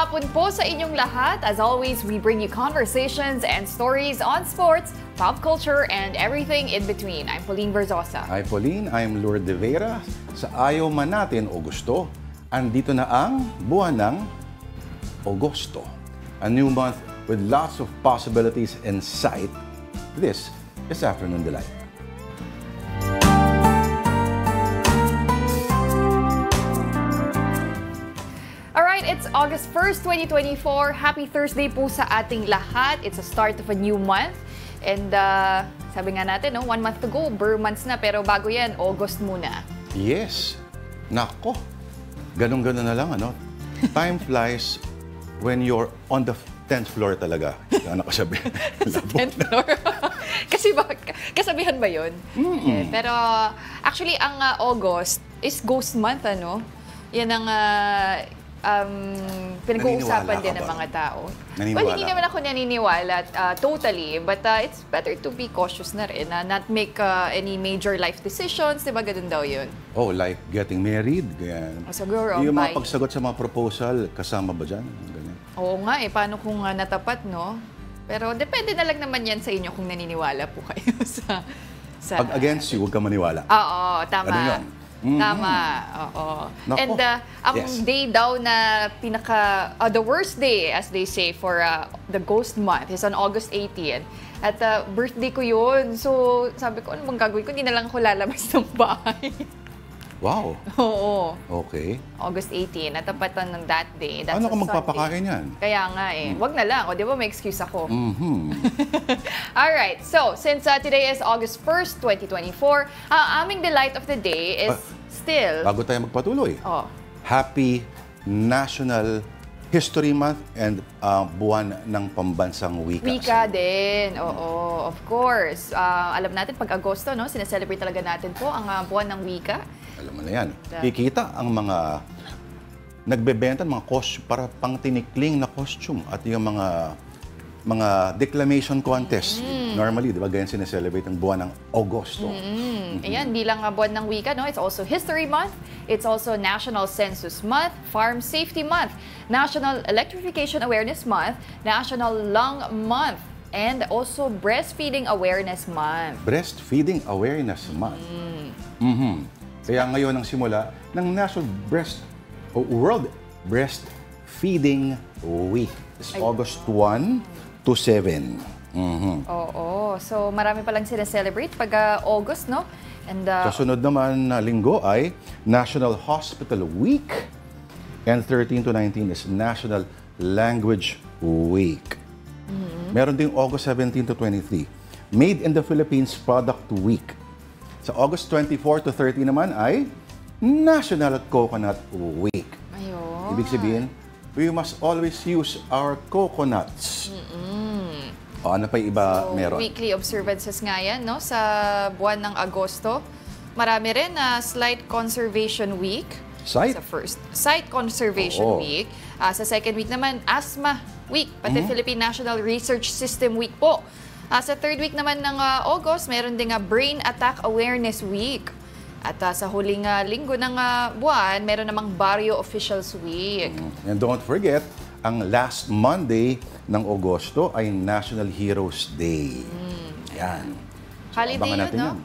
hapon po sa inyong lahat. As always, we bring you conversations and stories on sports, pop culture, and everything in between. I'm Pauline Verzosa. Hi Pauline, I'm Lourdes de Vera. Sa ayaw man natin o gusto, andito na ang buwan ng Agosto. A new month with lots of possibilities in sight. This is Afternoon Delight. It's August 1st, 2024. Happy Thursday po sa ating lahat. It's a start of a new month. And sabi nga natin, 1 month to go, Burr months na. Pero bago yan, August muna. Yes. Nako. Ganun-ganun na lang, ano? Time flies when you're on the 10th floor talaga. Ano ko sabihin? Sa 10th floor? Kasi kasabihan ba yun? Yeah, pero actually, ang August is ghost month, ano? Yan ang pinag-uusapan din ng mga tao. Well, hindi naman ako naniniwala totally, but it's better to be cautious na rin, not make any major life decisions, di ba ganun daw yun? Oh, like getting married, ganyan. Siguro, yung mga pagsagot sa mga proposal, kasama ba dyan? Ganyan. Oo nga, paano kung natapat, no? Pero depende na lang naman yan sa inyo kung naniniwala po kayo sa Pag against you, huwag ka maniwala. Oo, tama. Ano yun? Tama, oo. Nako. And ang day daw na the worst day, as they say, for the ghost month is on August 18. At birthday ko yun. So, sabi ko, ano bang gagawin ko? Hindi na lang ako lalabas ng bahay. Wow. Oo. Okay. August 18, natapatan ng that day. That's ano ka magpapakain yan? Kaya nga eh. Wag na lang. O, di ba may excuse ako? Alright. So, since today is August 1st, 2024, ang aming delight of the day is still... Bago tayo magpatuloy. Happy National History Month and buwan ng pambansang wika. Wika din. Oo, of course. Alam natin, pag Agosto, no, sineselebrate talaga natin po ang buwan ng wika. Alam mo na yan. Kikita ang mga nagbebenta ng mga costume para pang tinikling na costume at yung mga declamation contest. Normally, di ba, ganyan sineselebrate ang buwan ng Agosto. Ayan, di lang buwan ng wika, no? It's also History Month. It's also National Census Month, Farm Safety Month, National Electrification Awareness Month, National Lung Month, and also Breastfeeding Awareness Month. Breastfeeding Awareness Month. Kaya ngayon ang simula ng World Breastfeeding Week. It's August 1 to 7. Oo. So, marami palang sineselebrate pag August, no? And kasunod naman na linggo ay National Hospital Week. And 13 to 19 is National Language Week. Meron ding August 17 to 23. Made in the Philippines Product Week. Sa August 24 to 30 naman ay National Coconut Week. Ayun. Ibig sabihin, we must always use our coconuts. O, ano pa iba meron? Weekly observances nga yan, no? Sa buwan ng Agosto. Marami rin Slight Conservation Week. Sight? Sa first. Sight Conservation Week. Sa second week naman, Asthma Week. Pati Philippine National Research System Week po. Sa third week naman ng August, meron ding Brain Attack Awareness Week. At sa huling linggo ng buwan, meron namang Barrio Officials Week. And don't forget, ang last Monday ng Agosto ay National Heroes Day. Yan. So, holiday yun, no?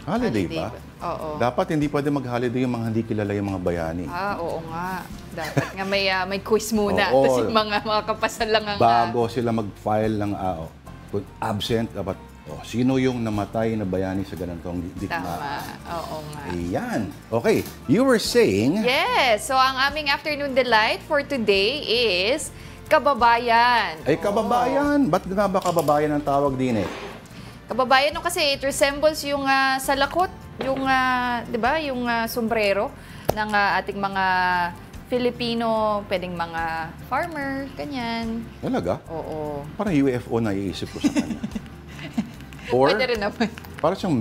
Holiday ba? Oo. Dapat hindi pwede mag-holiday yung mga hindi kilala yung mga bayani. Oo nga. Dapat nga may quiz muna. Oo. Tapos yung mga kapasal lang ang... Bago sila mag-file ng absent, dapat sino yung namatay na bayani sa ganitong dikma. Tama. Oo nga. Ayan. Okay. You were saying... Yes. So, ang aming afternoon delight for today is kababayan. Ay, kababayan. Ba't nga ba kababayan ang tawag din eh? Kababayan, no, kasi it resembles yung salakot, yung, di ba, yung sombrero ng ating mga Filipino, pwedeng mga farmer, ganyan. Talaga? Oo. Parang UFO na iisip ko sa kanya. Or, pwede rin naman. Parang siyang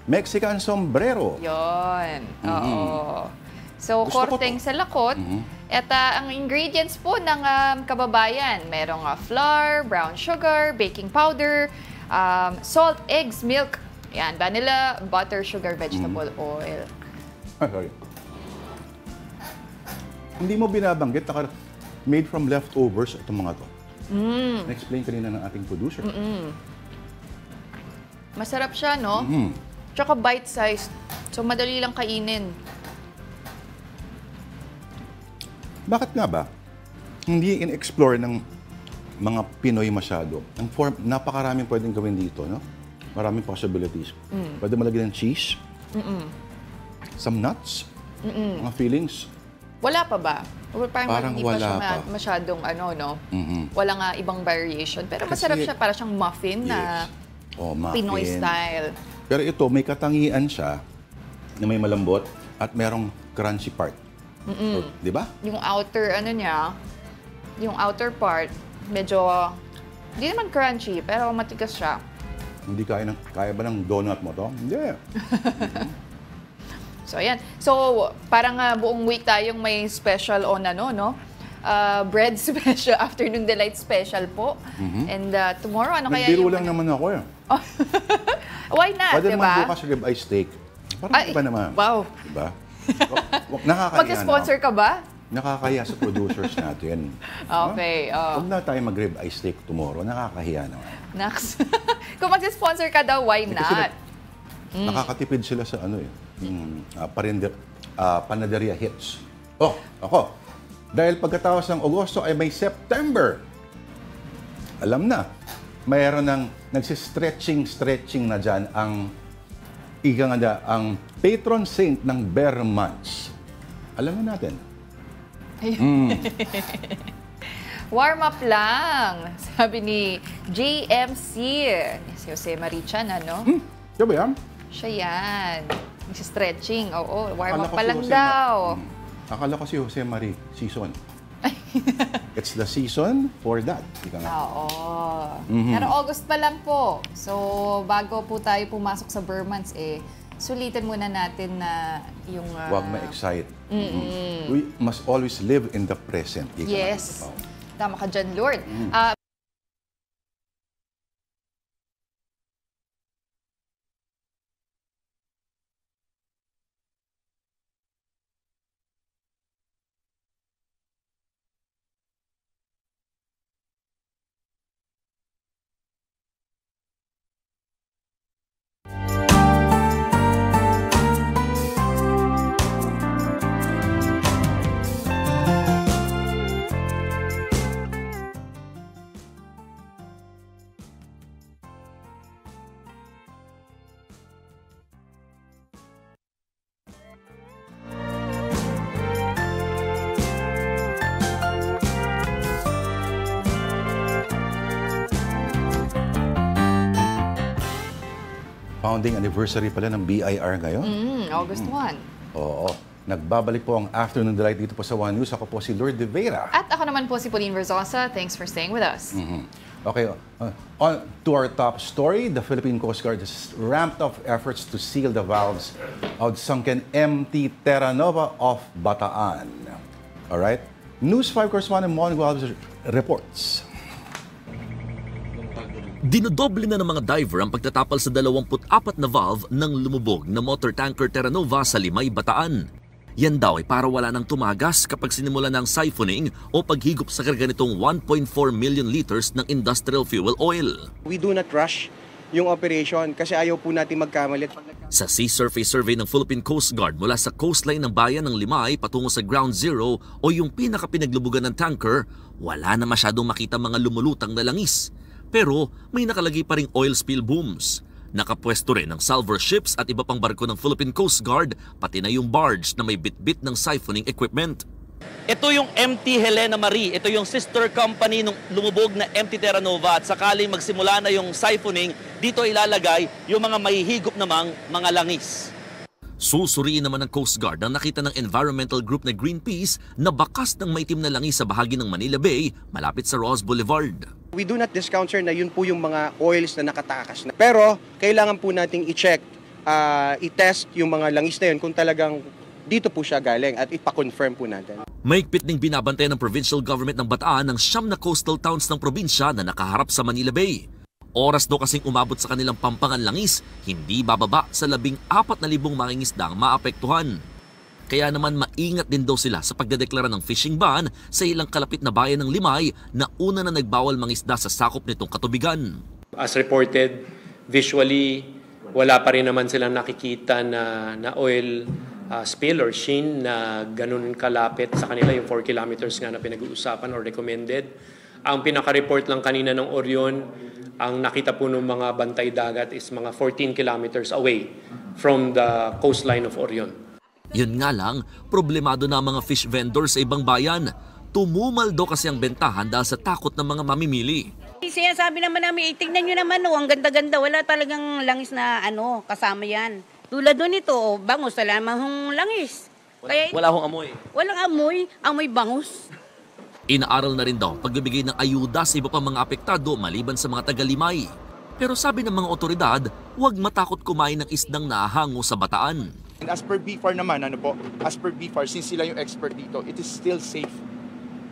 Mexican sombrero. Yon. Oo. So, korteng sa lakot. At ang ingredients po ng kababayan, merong flour, brown sugar, baking powder, salt, eggs, milk, yan, vanilla, butter, sugar, vegetable oil. Sorry. Hindi mo binabanggit, made from leftovers itong mga to. Na-explain kanina ng ating producer. Masarap siya, no? Tsaka bite-sized. So, madali lang kainin. Bakit nga ba? Hindi in-explore ng mga Pinoy masyado. Napakaraming pwedeng gawin dito, no? Maraming possibilities. Pwede malagyan ng cheese, some nuts, mga fillings. Wala pa ba? Parang hindi wala pa siya pa. masyadong no? Wala nga ibang variation. Pero masarap siya, para siyang muffin na Muffin. Pinoy style. Pero ito, may katangian siya na may malambot at merong crunchy part. Di ba? Yung outer, yung outer part, medyo, hindi naman crunchy, pero matigas siya. Hindi kaya ba ng donut mo to? Hindi. So, ayan. So, parang buong week tayong may special on no? Bread special, afternoon delight special po. And tomorrow, ano kaya Nagbiro lang naman ako eh. Why not, Pwede diba? naman bukas ribeye steak. Parang iba naman. Wow. Diba? Nakakaya Mag-sponsor ka ba? Nakakaya sa producers natin. Okay. Huwag na tayo mag-ribeye steak tomorrow. Nakakahiya naman. Next. Kung mag-sponsor ka daw, why not? Nakakatipid sila sa panaderia hits. Oh, ako. Dahil pagkatapos ng Agosto ay may September. Alam na, mayroon ng nagsistretching na dyan ang ang patron saint ng Bear Months. Alam na natin. Warm up lang, sabi ni JMC. Si Jose Marichan, Diba ba yan? Siya yan. Stretching, oo. Warm Akala up ko pa si lang Jose daw. Akala ko si Jose Marie, season. It's the season for that. Ika nga. Oo. Pero August pa lang po. So, bago po tayo pumasok sa Bear Months, sulitin muna natin na yung... Huwag ma-excite. We must always live in the present. Ika nga. Yes. Tama ka dyan, Lord. Founding anniversary pala ng BIR ngayon. August 1. Oo. Nagbabalik po ang Afternoon Delight dito po sa One News. Ako po si Lord De Vera. At ako naman po si Pauline Verzosa. Thanks for staying with us. Okay, on to our top story. The Philippine Coast Guard has ramped up efforts to seal the valves of sunken MT Terra Nova off Bataan. All right? News 5 correspondent Mon Gualvez reports. Dinodoble na ng mga diver ang pagtatapal sa 24 na valve ng lumubog na motor tanker Terra Nova sa Limay, Bataan. Yan daw ay para wala nang tumagas kapag sinimula ng siphoning o paghigop sa karga nitong 1.4 million liters ng industrial fuel oil. We do not rush yung operation kasi ayaw po natin magkamali. Sa sea surface survey ng Philippine Coast Guard mula sa coastline ng bayan ng Limay patungo sa Ground Zero o yung pinakapinaglubugan ng tanker, wala na masyadong makita mga lumulutang na langis. Pero may nakalagay pa ring oil spill booms. Nakapwesto rin ng salvor ships at iba pang barko ng Philippine Coast Guard, pati na yung barge na may bit-bit ng siphoning equipment. Ito yung MT Helena Marie. Ito yung sister company ng lumubog na MT Terra Nova. At sakaling magsimula na yung siphoning, dito ilalagay yung mga mahihigop namang mga langis. Susuriin naman ng Coast Guard ang nakita ng environmental group na Greenpeace na bakas ng maitim na langis sa bahagi ng Manila Bay malapit sa Ross Boulevard. We do not discount, sir, na yun po yung mga oils na nakatakas na. Pero kailangan po nating i-check, i-test yung mga langis na yun kung talagang dito po siya galing at ipa-confirm po natin. Mahigpit ding binabantay ng provincial government ng Bataan ang 9 na coastal towns ng probinsya na nakaharap sa Manila Bay. Oras daw kasing umabot sa kanilang pampangan langis, hindi bababa sa 14,000 mangingisda ang maapektuhan. Kaya naman maingat din daw sila sa pagdedeklara ng fishing ban sa ilang kalapit na bayan ng Limay na una na nagbawal mangisda sa sakop nitong katubigan. As reported, visually, wala pa rin naman silang nakikita na oil spill or sheen na ganun kalapit sa kanila, yung 4 kilometers nga na pinag-uusapan or recommended. Ang pinaka-report lang kanina ng Orion, ang nakita po ng mga bantay dagat is mga 14 kilometers away from the coastline of Orion. Yun nga lang, problemado na ang mga fish vendors sa ibang bayan. Tumumal daw kasi ang bentahan dahil sa takot ng mga mamimili. Sinasabi naman namin, tignan nyo naman, ang ganda-ganda. Wala talagang langis na kasama yan. Tulad doon ito, bangus, wala naman hong langis. Wala hong amoy. Walang amoy bangus. Inaaral na rin daw pagbibigay ng ayuda sa iba pang mga apektado maliban sa mga taga-Limay. Pero sabi ng mga otoridad, huwag matakot kumain ng isdang naahango sa bataan. And as per BFAR naman, as per BFAR, since sila yung expert dito, it is still safe.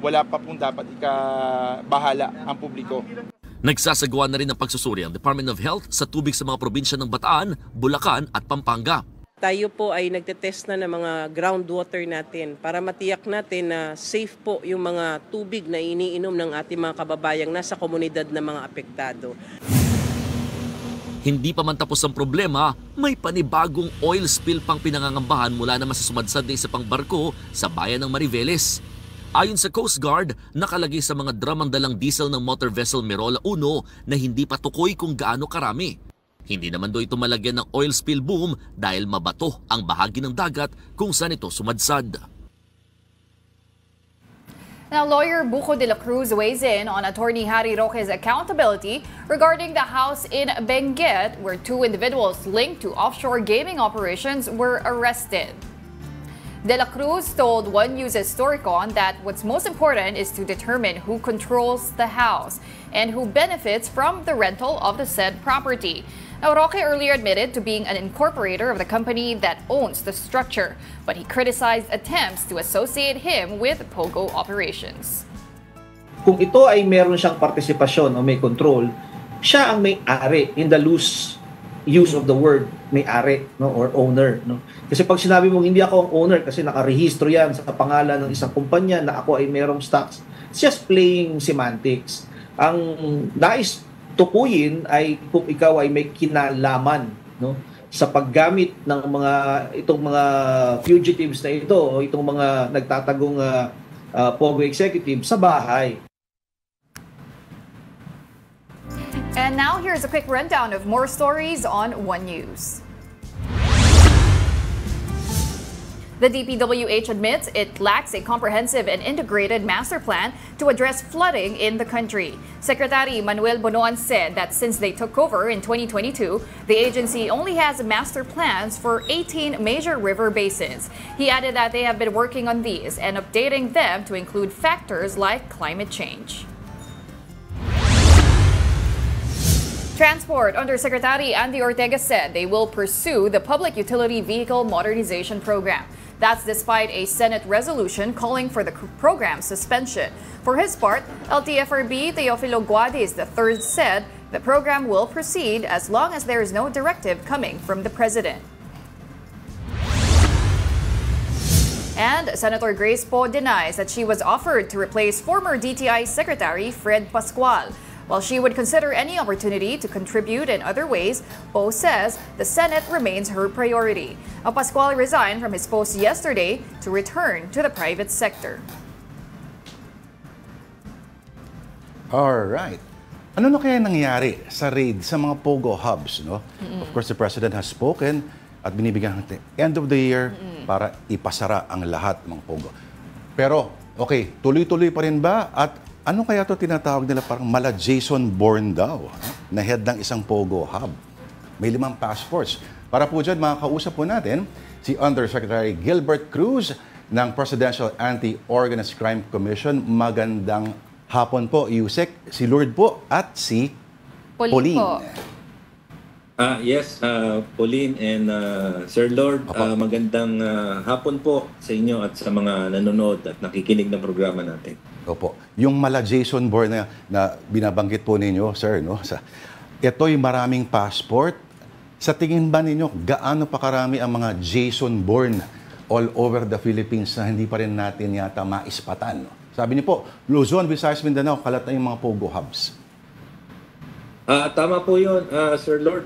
Wala pa pong dapat ikabahala ang publiko. Nagsasagawa na rin ng pagsusuri ang Department of Health sa tubig sa mga probinsya ng Bataan, Bulacan at Pampanga. Tayo po ay nagtetest na ng mga groundwater natin para matiyak natin na safe po yung mga tubig na iniinom ng ating mga kababayang nasa komunidad na mga apektado. Hindi pa man tapos ang problema, may panibagong oil spill pang pinangangambahan mula naman sa sumadsad na isa pang barko sa bayan ng Mariveles. Ayon sa Coast Guard, nakalagay sa mga drum ang dalang diesel ng motor vessel Merola 1 na hindi pa tukoy kung gaano karami. Hindi naman daw ito malagyan ng oil spill boom dahil mabato ang bahagi ng dagat kung saan ito sumadsad. Now, lawyer Buko de la Cruz weighs in on Attorney Harry Roque's accountability regarding the house in Benguet where 2 individuals linked to offshore gaming operations were arrested. De la Cruz told One News's Storycon that what's most important is to determine who controls the house and who benefits from the rental of the said property. Now, Roque earlier admitted to being an incorporator of the company that owns the structure, but he criticized attempts to associate him with POGO operations. Kung ito ay meron siyang partisipasyon o may control, siya ang may-ari in the loose use of the word may-ari, no, or owner, no. Kasi pag sinabi mong hindi ako ang owner kasi nakarehistro yan sa pangalan ng isang kumpanya na ako ay merong stocks, it's just playing semantics. Ang nais tukuyin ay kung ikaw ay may kinalaman, no, sa paggamit ng itong mga fugitives na ito o itong mga nagtatagong POGO executive sa bahay. And now here's a quick rundown of more stories on One News. The DPWH admits it lacks a comprehensive and integrated master plan to address flooding in the country. Secretary Manuel Bonoan said that since they took over in 2022, the agency only has master plans for 18 major river basins. He added that they have been working on these and updating them to include factors like climate change. Transport Undersecretary Andy Ortega said they will pursue the Public Utility Vehicle Modernization Program. That's despite a Senate resolution calling for the program's suspension. For his part, LTFRB Teofilo Guadis III said the program will proceed as long as there is no directive coming from the president. And Senator Grace Poe denies that she was offered to replace former DTI Secretary Fred Pascual. While she would consider any opportunity to contribute in other ways, Poe says the Senate remains her priority. Pascual resigned from his post yesterday to return to the private sector. Alright. Ano na kaya nangyari sa raid sa mga POGO hubs? No? Of course, the President has spoken at binibigyan ng end of the year para ipasara ang lahat ng POGO. Pero, okay, tuloy-tuloy pa rin ba? At ano kaya ito tinatawag nila parang mala Jason Bourne daw, na head ng isang POGO hub? May 5 passports. Para po dyan, makakausap po natin si Undersecretary Gilbert Cruz ng Presidential Anti-Organized Crime Commission. Magandang hapon po, Yusek, si Lord po at si Pauline. Yes, Pauline and Sir Lord, magandang hapon po sa inyo at sa mga nanonood at nakikinig ng programa natin. Opo. Yung mala Jason Bourne na binabanggit po ninyo, sir, no? Ito'y maraming passport. Sa tingin ba ninyo, gaano pa karami ang mga Jason Bourne all over the Philippines na hindi pa rin natin yata maispatan. No? Sabi niyo po, Luzon, Visayas, Mindanao, kalat na yung mga Pogo hubs. Tama po yun, Sir Lord.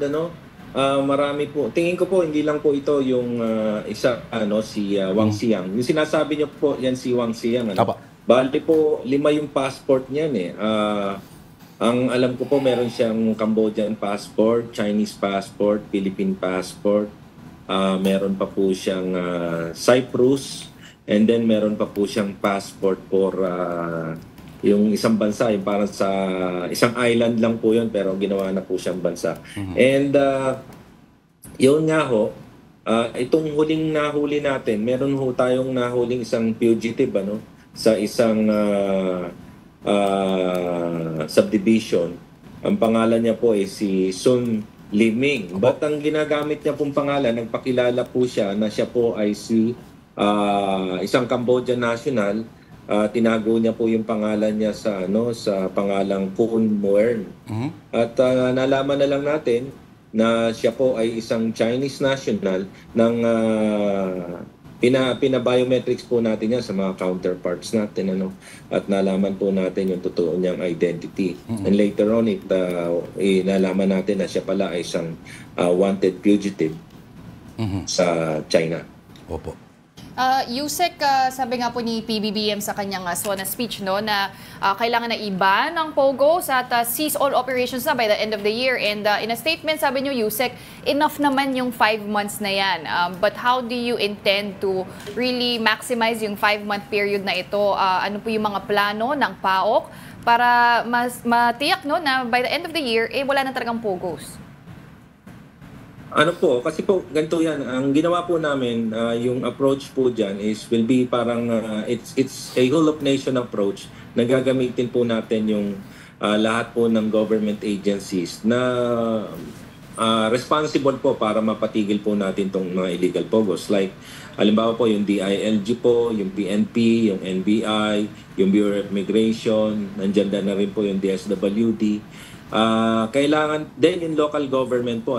Marami po. Tingin ko po, hindi lang po ito yung isa, si Wang Xiang. Yung sinasabi niyo po, yan si Wang Xiang. Bali po, 5 yung passport niyan eh. Ang alam ko po, meron siyang Cambodian passport, Chinese passport, Philippine passport. Meron pa po siyang Cyprus. And then meron pa po siyang passport for yung isang bansa, yung parang sa isang island lang po yun, pero ginawa na po siyang bansa. And yun nga ho, itong huling nahuli natin, meron ho tayong nahuling isang fugitive sa isang subdivision. Ang pangalan niya po ay si Sun Liming. But ang ginagamit niya pong pangalan, nagpakilala po siya na siya po ay si isang Cambodian national. Tinago niya po yung pangalan niya sa sa pangalang Kun Muern. At nalaman na lang natin na siya po ay isang Chinese national ng pina-biometrics po natin yan sa mga counterparts natin at nalaman po natin yung totoo niyang identity. And later on nalaman natin na siya pala ay isang wanted fugitive sa China. Opo. Yusek, sabi nga po ni PBBM sa kanyang SONA speech na kailangan na iba ng POGOs at cease all operations na by the end of the year. And in a statement, sabi niyo, Yusek, enough naman yung 5 months na yan. But how do you intend to really maximize yung 5-month period na ito? Ano po yung mga plano ng PAOK para matiyak na by the end of the year, wala na talagang POGOs? Kasi po, ganito yan. Ang ginawa po namin, yung approach po dyan will be parang, it's a whole of nation approach na gagamitin po natin yung lahat po ng government agencies na responsible po para mapatigil po natin itong mga illegal POGOs. Like, halimbawa po yung DILG po, yung PNP, yung NBI, yung Bureau of Immigration, nandyan na rin po yung DSWD. Kailangan din yung local government po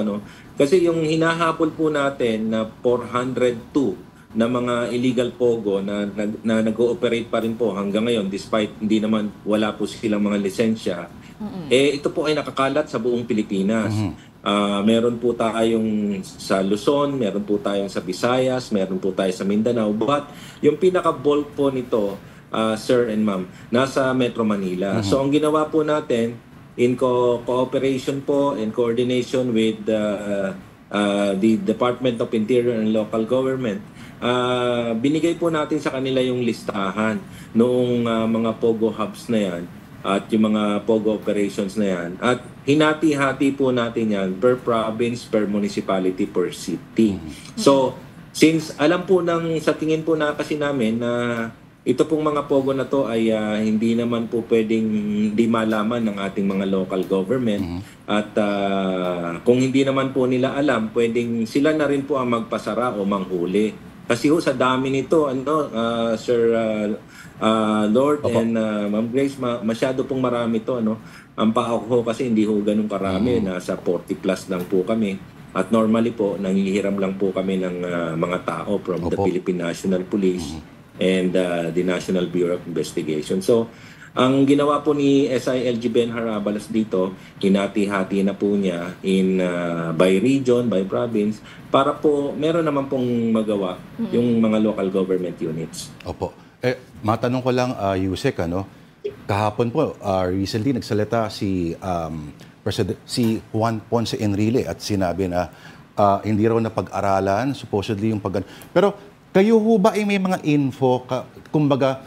kasi yung hinahabol po natin na 402 na mga illegal POGO na nag-ooperate pa rin po hanggang ngayon despite hindi naman wala po silang mga lisensya, ito po ay nakakalat sa buong Pilipinas. Meron po tayong sa Luzon, meron po tayong sa Visayas, meron po tayo sa Mindanao, but yung pinaka-bulk po nito, sir and ma'am, nasa Metro Manila. So ang ginawa po natin, in cooperation po and coordination with the Department of Interior and Local Government, binigay po natin sa kanila yung listahan noong mga POGO hubs na yan at yung mga POGO operations na yan. At hinati-hati po natin yan per province, per municipality, per city. So, since alam po sa tingin po na kasi namin na ito pong mga POGO na to ay hindi naman po pwedeng hindi malaman ng ating mga local government. At kung hindi naman po nila alam, pwedeng sila na rin po ang magpasara o manghuli. Kasi sa dami nito, Sir Lord and Ma'am Grace, masyado pong marami to. Ang PAOK kasi hindi ho ganun karami, nasa 40 plus lang po kami. At normally po, nangihiram lang po kami ng mga tao from the Philippine National Police and the National Bureau of Investigation. So, ang ginawa po ni SILG Ben Harabalas dito, hinati-hati na po niya in by region, by province, para po meron naman pong magawa yung mga local government units. Opo. Matanong ko lang, Yusek, kahapon po, recently nagsalita si Juan Ponce Enrile at sinabi na hindi raw napag-aralan, supposedly yung Pero kayo ho ba ay may mga info, kumbaga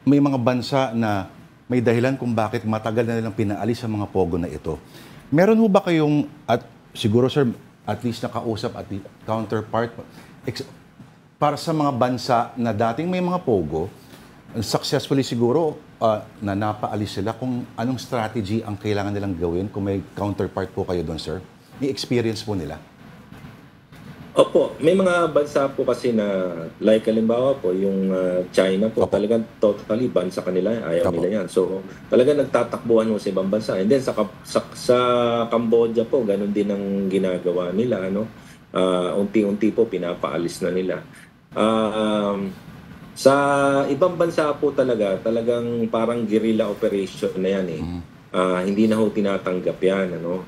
may mga bansa na may dahilan kung bakit matagal na nilang pinaalis ang mga POGO na ito? Meron ho ba kayong, at siguro sir, at least nakausap at counterpart, para sa mga bansa na dating may mga POGO, successfully siguro na napaalis sila, kung anong strategy ang kailangan nilang gawin kung may counterpart po kayo doon, sir? May experience po nila? Opo, may mga bansa po kasi na, like halimbawa po, yung China po, talagang totally ban sa kanila, ayaw nila yan. So, talagang nagtatakbuhan mo sa ibang bansa. And then sa Cambodia po, ganun din ang ginagawa nila. unti-unti po pinapaalis na nila. Sa ibang bansa po talagang parang guerrilla operation na yan eh. Hindi na ho tinatanggap yan, ano.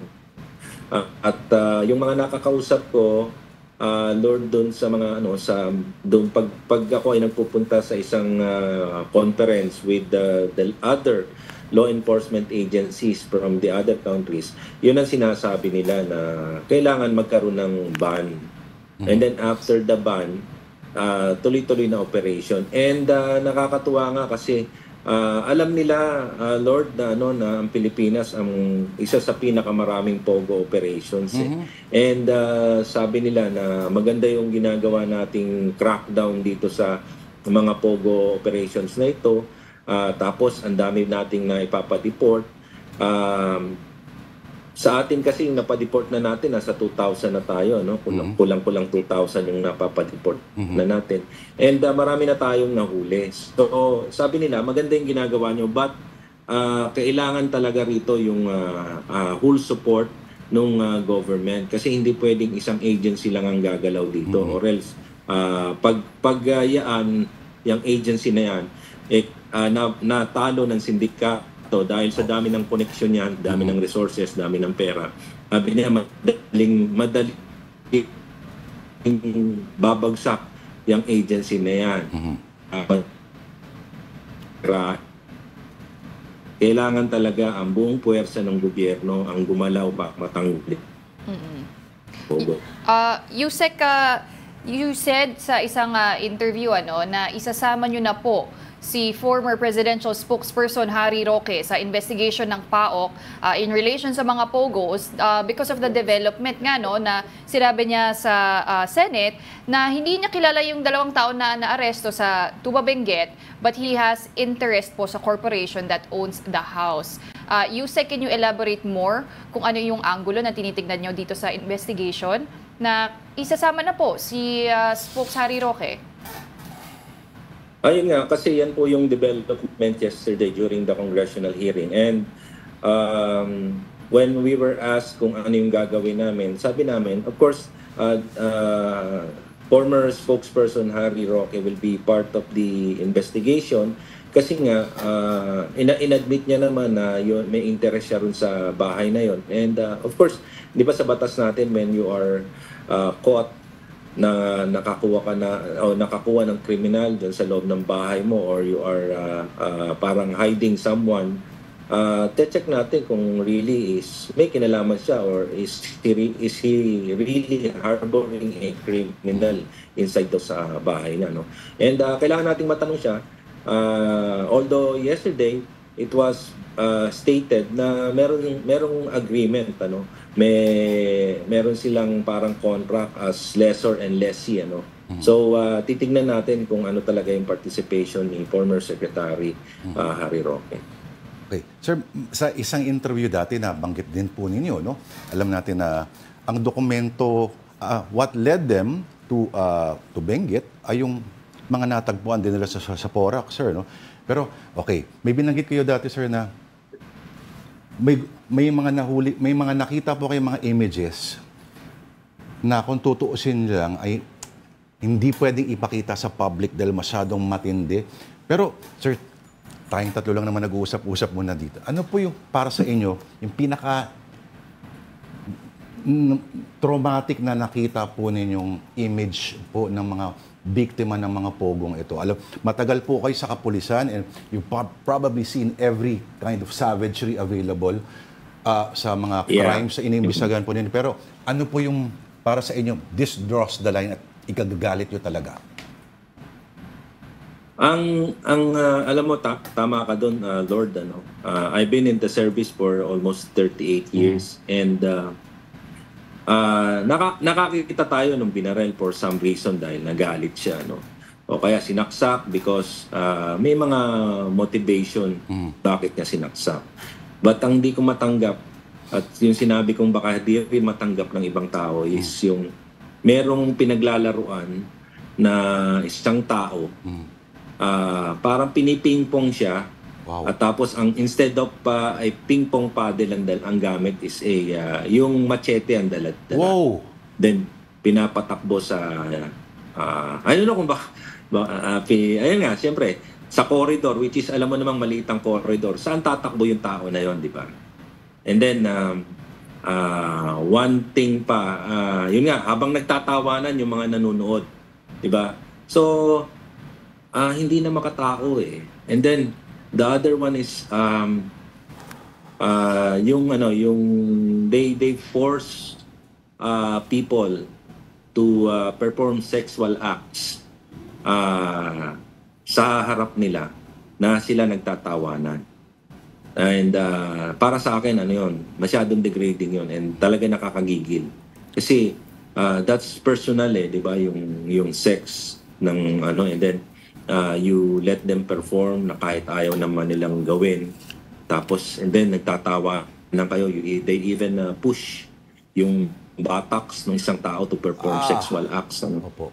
Yung mga nakakausap ko, Lord, doon sa mga doon pag ako ay nagpupunta sa isang conference with the other law enforcement agencies from the other countries, yun ang sinasabi nila na kailangan magkaroon ng ban. And then after the ban, tuloy-tuloy na operation. And nakakatuwa nga kasi alam nila, Lord, na ang Pilipinas ang isa sa pinakamaraming POGO operations. And sabi nila na maganda yung ginagawa nating crackdown dito sa mga POGO operations na ito. Tapos ang dami nating na ipapadeport. Sa atin kasi yung napadeport na natin, nasa 2,000 na tayo, no? Kulang-kulang 2,000 yung napapadeport na natin. And marami na tayong nahuli. So sabi nila, maganda yung ginagawa nyo, but kailangan talaga rito yung whole support ng government. Kasi hindi pwedeng isang agency lang ang gagalaw dito. Or else, yung agency na yan, natalo ng sindikato dahil sa dami ng koneksyon niyan, dami ng resources, dami ng pera. Sabi niya, madaling babagsak yung agency na yan. Kailangan talaga ang buong puwersa ng gobyerno ang gumalaw para matanggi. Yusek, you said sa isang interview na isasama nyo na po si former presidential spokesperson Harry Roque sa investigation ng PAOK in relation sa mga POGOs because of the development nga na sinabi niya sa Senate na hindi niya kilala yung 2 taon na naaresto sa Tuba Benguet, but he has interest po sa corporation that owns the house. Yusek, can you elaborate more kung ano yung angulo na tinitignan niyo dito sa investigation na isasama na po si Spokes Harry Roque? Ayun nga, kasi yan po yung development yesterday during the congressional hearing. And when we were asked kung ano yung gagawin namin, sabi namin, of course, former spokesperson Harry Roque will be part of the investigation kasi nga, inadmit niya naman na may interest siya rin sa bahay na yon. And of course, di ba sa batas natin, when you are caught na nakakuha ng kriminal dyan sa loob ng bahay mo, or you are parang hiding someone, check natin kung really may kinalaman siya, or is he really harboring a criminal inside sa bahay niya, no? And kailangan nating matanong siya, although yesterday it was stated na merong agreement, meron silang parang contract as lessor and lessee, So titingnan natin kung ano talaga yung participation ni former Secretary Harry Roque. Okay. Sir, sa isang interview dati na banggit din po ninyo, alam natin na ang dokumento, what led them to Benguet ay yung mga natagpuan din nila sa Porac, sir, Pero okay, may binanggit kayo dati, sir, na may mga nahuli, may mga nakita po kayong mga images na kung tutuusin lang ay hindi pwedeng ipakita sa public dahil masyadong matindi. Pero, sir, tayong tatlo lang naman nag-uusap-usap muna dito. Ano po yung para sa inyo, yung pinaka traumatic na nakita po ninyong image po ng mga biktima ng mga pogong ito? Alam, matagal po kayo sa kapulisan and you've probably seen every kind of savagery available sa mga crimes sa inimbisagan po ninyo. Pero ano po yung para sa inyo, this draws the line at ikagagalit nyo talaga? Alam mo, tama ka doon, Lord. I've been in the service for almost 38 years and nakakita tayo nung binarel for some reason dahil nagalit siya, o kaya sinaksak because may mga motivation bakit niya sinaksak. But ang di ko matanggap at yung sinabi kong baka di rin matanggap ng ibang tao is yung merong pinaglalaruan na isang tao, parang pinipingpong siya. Wow. At tapos instead of ay ping-pong paddle ang gamit is yung machete ang dala. Wow. Then pinapatakbo sa I don't know kung ayun nga, siyempre, sa corridor, which is alam mo namang maliit ang corridor, saan tatakbo yung tao na yon, di ba? And then, one thing pa, yun nga, habang nagtatawanan yung mga nanonood, di ba? So, hindi na makatao eh. And then, the other one is, yung they force people to perform sexual acts sa harap nila na sila nagtatawanan. And para sa akin, masyadong degrading yun and talaga nakakagigil. Kasi that's personal eh, di ba? Yung sex ng and then you let them perform na kahit ayaw naman nilang gawin. Tapos, and then nagtatawa na kayo. They even push yung buttocks ng isang tao to perform sexual acts. Opo.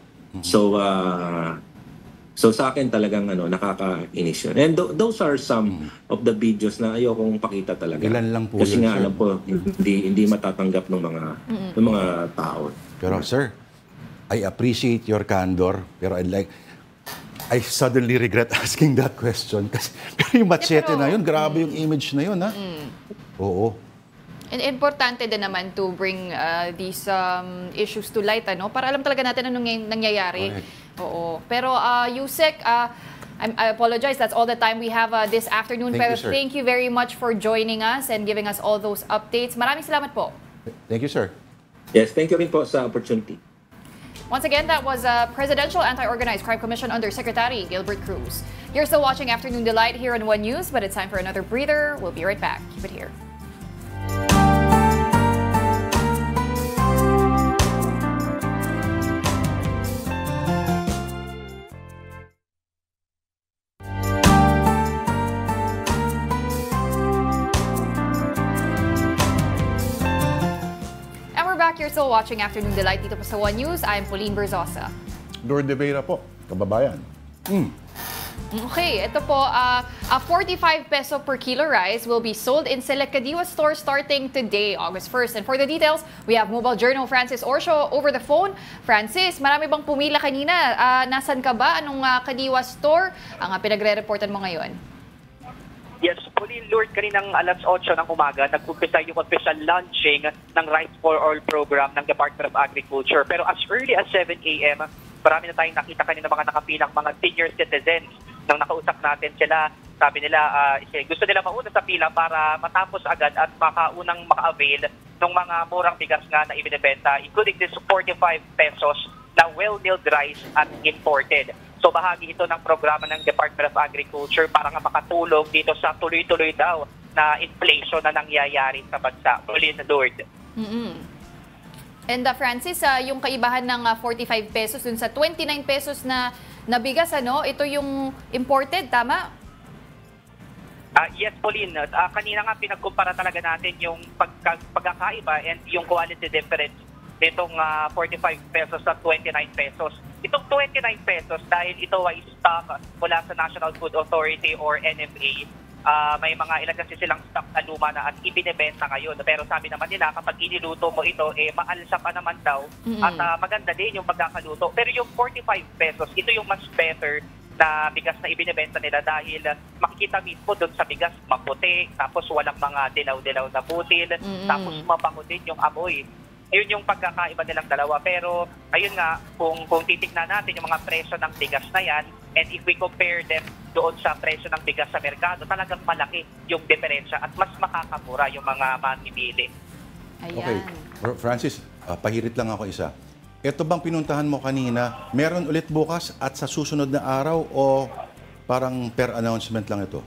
So sa akin talagang nakakainis yun. And those are some of the videos na ayokong pakita talaga. Ilan lang po kasi yun, nga sir? alam ko hindi matatanggap ng mga tao. Pero sir, I appreciate your candor, pero I suddenly regret asking that question. Kasi pero yung machete na yun, grabe yung image na yun, ha? Oo. And importante din naman to bring these issues to light, para alam talaga natin anong nangyayari. Correct. Oo. Pero Yusek, I apologize, that's all the time we have this afternoon. Thank Pero you, sir. thank you very much for joining us and giving us all those updates. Maraming salamat po. Thank you, sir. Yes, thank you rin po sa opportunity. Once again, that was Presidential Anti-Organized Crime Commission Undersecretary Gilbert Cruz. You're still watching Afternoon Delight here on One News, but it's time for another breather. We'll be right back. Keep it here. You're still watching Afternoon Delight dito po sa One News. I'm Pauline Berzosa. Lord de Vera po, kababayan. Okay, ito po, a 45 peso per kilo rice will be sold in Selecadiwa store starting today, August 1st. And for the details, we have Mobile Journal Francis Orsio over the phone. Francis, marami bang pumila kanina? Nasaan ka ba? Anong Kadiwa store ang pinagre-reportan mo ngayon? Yes, Pauline, Lord, kaninang alas 8 ng umaga, nag-umpisa yung official launching ng Rice for All program ng Department of Agriculture. Pero as early as 7 a.m., marami na tayong nakita kanina mga nakapilang mga senior citizens. Nang nakausap natin sila, sabi nila gusto nila mauna sa pila para matapos agad at makaunang maka-avail ng mga murang bigas nga na ibinibenta, including this 45 pesos na well-milled rice at imported. So bahagi ito ng programa ng Department of Agriculture para nga makatulong dito sa tuloy-tuloy daw na inflation na nangyayari sa bansa. Pauline, Lord. And Francis, yung kaibahan ng 45 pesos dun sa 29 pesos na bigas, ito yung imported, tama? Yes, Pauline. Kanina nga pinagkumpara talaga natin yung pagkakaiba and yung quality difference nitong 45 pesos sa 29 pesos. Itong 29 pesos, dahil ito ay stock mula sa National Food Authority or NFA, may mga ilan kasi silang stock na luma na at ibinebenta ngayon. Pero sabi naman nila, kapag iniluto mo ito, maalsa pa naman daw at maganda din yung pagkakaluto. Pero yung 45 pesos, ito yung mas better na bigas na ibinebenta nila dahil makikita mismo doon sa bigas maputi, tapos walang mga dilaw-dilaw na butil, tapos mabango din yung amoy. Yun yung pagkakaiba nilang dalawa. Pero ayun nga, kung titignan natin yung mga presyo ng bigas na yan, and if we compare them doon sa presyo ng bigas sa merkado, talagang malaki yung diferensya at mas makakamura yung mga mamimili. Okay. Francis, pahirit lang ako isa. Ito bang pinuntahan mo kanina, meron ulit bukas at sa susunod na araw o parang per announcement lang ito?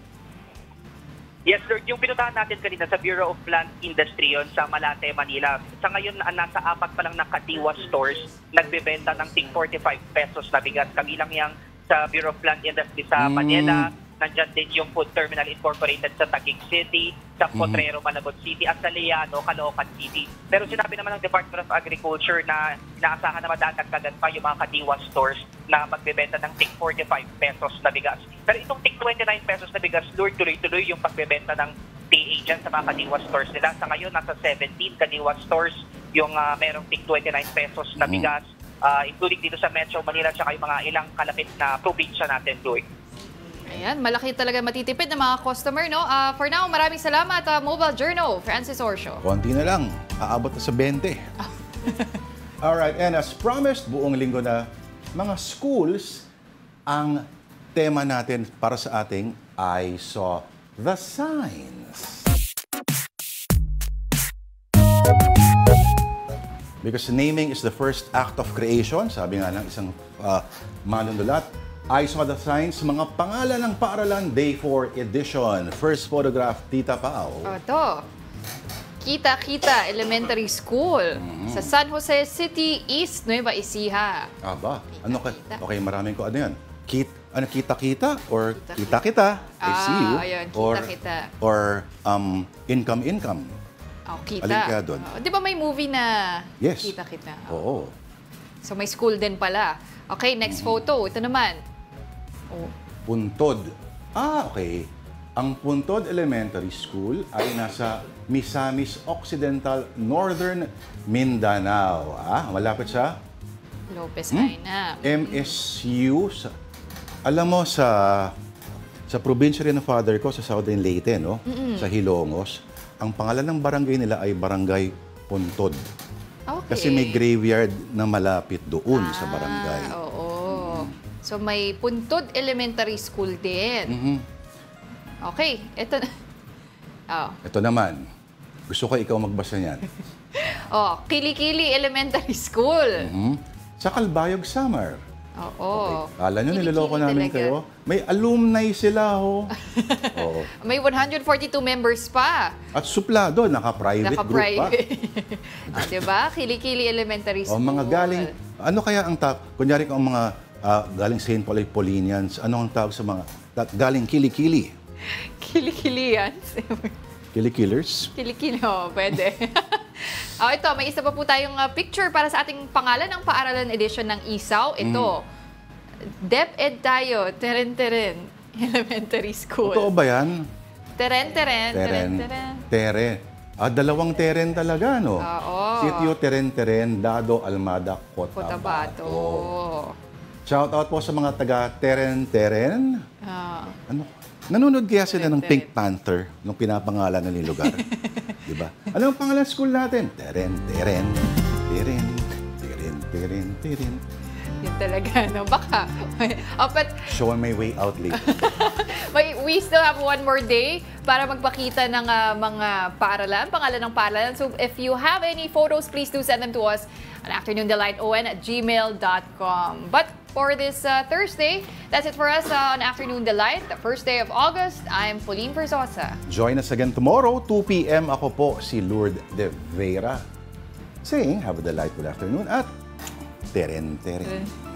Yes, Lord. Yung pinuntahan natin kanina sa Bureau of Plant Industry yun sa Malate, Manila. Sa ngayon, nasa 4 pa lang na Kadiwa stores nagbebenta ng tig 45 pesos na bigas. Kabilang yang sa Bureau of Plant Industry sa Manila. Nandyan din yung Food Terminal Incorporated sa Taguig City, sa Potrero, Malabon City, at sa Liano, Caloocan City. Pero sinabi naman ng Department of Agriculture na inaasahan na madadagdagan pa yung mga Kadiwa stores na magbebenta ng tig 45 pesos na bigas. Pero itong tig 29 pesos na bigas, Lord, tuloy-tuloy yung pagbebenta ng TA dyan sa mga Kadiwa stores nila. Sa ngayon, nasa 17 Kadiwa stores yung merong tig 29 pesos na bigas, including dito sa Metro Manila at yung mga ilang kalapit na probinsya natin, Louie. Ayan, malaki talaga matitipid ng mga customer, no? For now, maraming salamat, Mobile Journal, Francis Orcio. Konti na lang, aabot na sa 20. Alright, and as promised, buong linggo na mga schools, ang tema natin para sa ating I Saw the Signs. Because naming is the first act of creation, sabi nga ng isang manunulat. I Saw the Signs, mga pangalan ng paaralan, Day 4 edition. First photograph, Tita Pao. Ito, Kita-Kita Elementary School sa San Jose City, East Nueva Ecija. Aba, ano ka? Okay, maraming ko. Ano yan? Kita-Kita or Kita-Kita? I see you. Ayun, Or, Kita-Kita. or Income-Income. Kita. Alin kaya doon? Di ba may movie na Yes. Kita-Kita? Oo. So may school din pala. Okay, next photo. Ito naman. Puntod. Okay. Ang Puntod Elementary School ay nasa Misamis Occidental, Northern Mindanao. Malapit sa Lopez Aina. MSU. Alam mo, sa probinsya rin ng father ko, sa Southern Leyte, no? Sa Hilongos, ang pangalan ng barangay nila ay Barangay Puntod. Okay. Kasi may graveyard na malapit doon sa barangay. Oo. So may Puntod Elementary School din. Okay, ito na. Ito naman. Gusto ko ikaw magbasa niyan. Kili-Kili Elementary School. Sa Calbayog, Samar. Oo. Kala nyo, Kili-Kili niloloko namin talaga. kayo. May alumni sila, Oo. May 142 members pa. At suplado, naka-private group pa. Diba? Kili-Kili Elementary School. Mga galing, ano kaya ang tawag? Kunyari kung mga galing St. Paul Paulinians, ano ang tawag sa mga galing Kili-Kili? Kili-Kilians. Kili-Killers? Kili-Kili, pwede. Ito, may isa pa po tayong picture para sa ating pangalan ng paaralan edition ng ISAW. Ito, DepEd tayo, Teren-Teren Elementary School. Totoo ba yan? Teren-Teren. Teren. Dalawang Teren talaga, no? Oo. Sitio Teren-Teren, Dado, Almada, Cotabato. Shout out po sa mga taga Teren-Teren. Ano? Nanonood kaya sila ng Pink Panther nung pinapangalan ng lugar? Diba? Ano ang pangalan ng school natin? Teren-Teren. Teren. Teren. Teren. Teren. Yun talaga, no? Baka. But showing my way out later. we still have one more day para magpakita ng mga paaralan, pangalan ng paaralan. So if you have any photos, please do send them to us on afternoondelighton@gmail.com. But for this Thursday, that's it for us on Afternoon Delight, the first day of August. I'm Pauline Versosa. Join us again tomorrow, 2 p.m. Ako po si Lourdes de Vera saying, have a delightful afternoon at Teren-Teren.